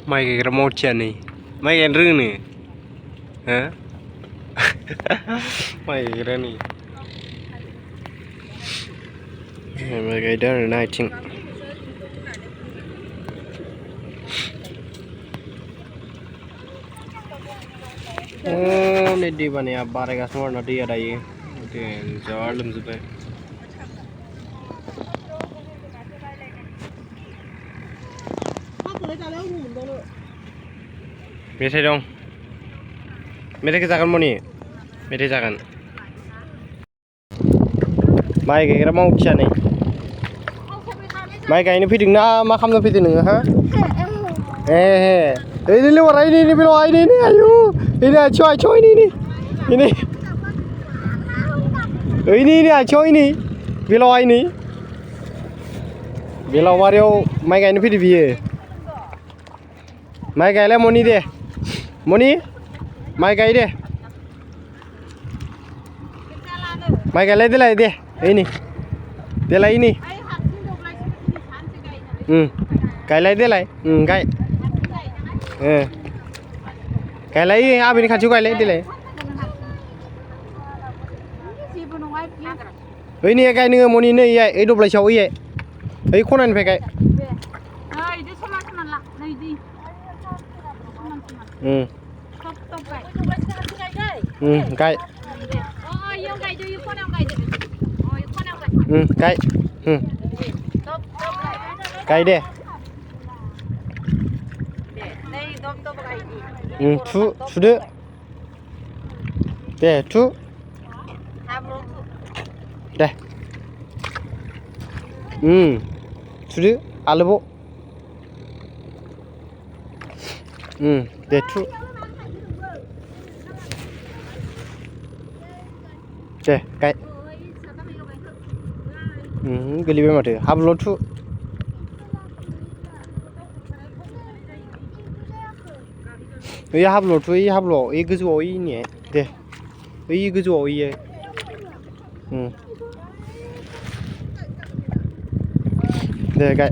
ไม่เกระโมดเชียนี่ไม่เกนเรื่องนี่ฮะ ไม่เกระนี่ไม่เกระนี่นายจริงโอ้นี่ดีบ้านี่บาร์เกสมอร์นาดีอะไรเดี๋ยวจะว่าลืมจุดไปไม่ใช่ดงไม่ได้กิจการมันนี่ไม่ได้กิจการไม่เกระโมดเชียนี่ไม่ไกนี่พี่ถึงนะมาคำนั้นพี่ถึงหนึ่งฮะเฮ้เฮ้ยนี่เรื่องอะไรนี่พี่ลอยนี่อายุนี่ช่วยนี่เฮ้ยนี่ช่วยนี่พี่ลอยนี่พี่ลอยว่าเดี๋ยวไม่ไกนี่พี่ดีพี่ไม่ไกแล้วโมนี่เด้โมนี่ไม่ไกเด้ไม่ไกเลยเดี๋ยวไรเด้เฮ้ยนี่เดี๋ยวไรนี่ไก่ไรเดี๋ยวไรไก่ไก่ไรอาบินขัดชูไก่ไรเดี๋ยวไรเฮ้ยนี่ไก่นี่โมนี่เนี่ยไอ้ดูปลาเชาไอ้เฮ้ยคนนั้นไปไก่ไก่ไก่ไก่เด้ทุเด้เด้ทุเด้ทุเด้อาลูโบเด้ทุเด้ไก่กลีเบมาเถอะฮับโลทุเฮ้ยฮับโลทุเฮ้ยฮับโลเอ้ยก็จะเอาอีเนี่ยเด้เฮ้ยก็จะเอาอีเด้ไก่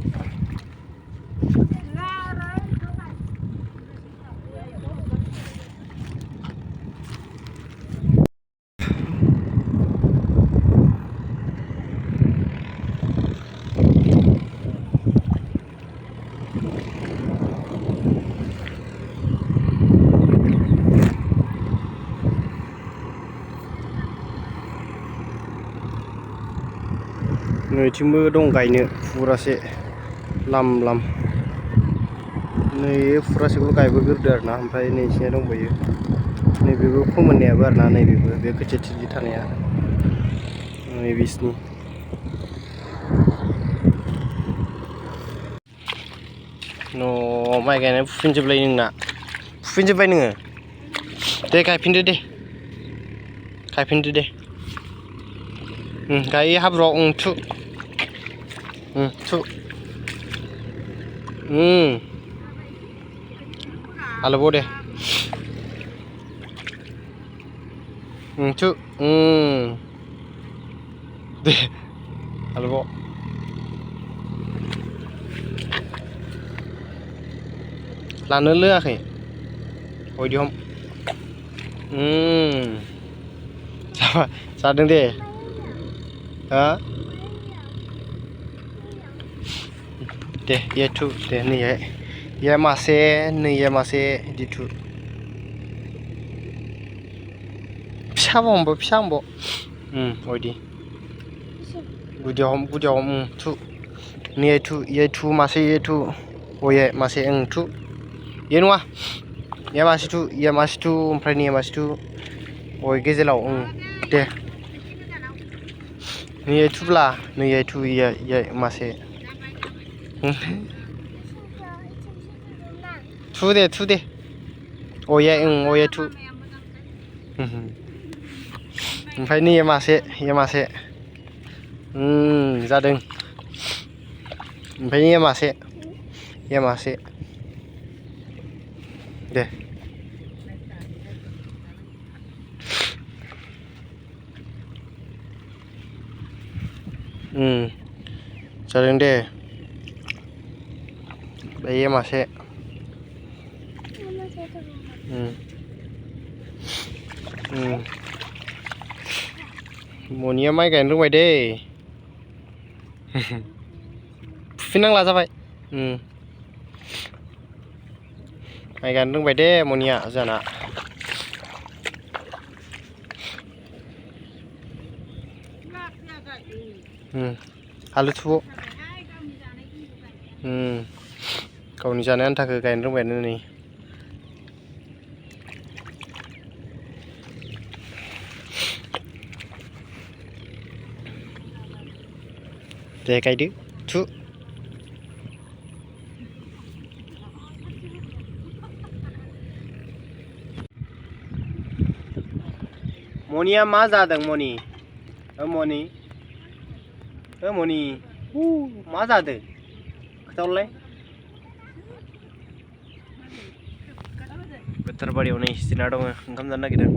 เนื้อที่มือดงไก่เนี่ยฟูราเสลำเนื้อฟูราเสก็ไก่เบอร์เดอร์นะไปในเชียงดงไปอยู่ในเบอร์คู่มันเนี่ยเบอร์นะในเบอร์ก็จะที่ท่านเนี่ยในวิสนี่โน้ไม่ไก่เนี่ยฟินจะไปหนึ่งนะฟินจะไปหนึ่งเด็กไก่ฟินเด็ดไก่ฟินเด็ดไก่ฮับรอทุทุอาลูโบเด้ทุเด้อาลูโบลานเนื้อเลือกเหรอโอ้ยดิผมซาดึงเด้ฮะเด้ยทุเด้นี่ยมาเซ่นี่ยมาเซ่ดิทุพิชาบอมบ่พิชาบอโอ้ยดิกูเดียวทุนี่ยทุมาเซ่ยทุโอ้ยมาเซ่ทุเย็นวะยมาสิทุโอมพรนี่ยมาสิทุโอ้ยเกจิลาวเด้นี่ยทุบลานี่ยทุยมาเซ่ทุเด้โอ้ยทุโอมพรนี่ยมาเซ่जादों ओमफ्राय मासे दे जादों दे बेयो मासे मनिया माइ गायनो रोंबाय दे फुफिननांला जाबाय माइ गायनो रोंबाय दे मनिया जाना आलु थुब' गावनि जानाय आन्थाखौ गायनो रोंबायानो नै दे गायदो थु मनिया मा जादों मनि मनि मनि मा जादों खोथाहरलाय फोथार बारियाव नै जिरायना दङ ओंखाम जानो नागिरदों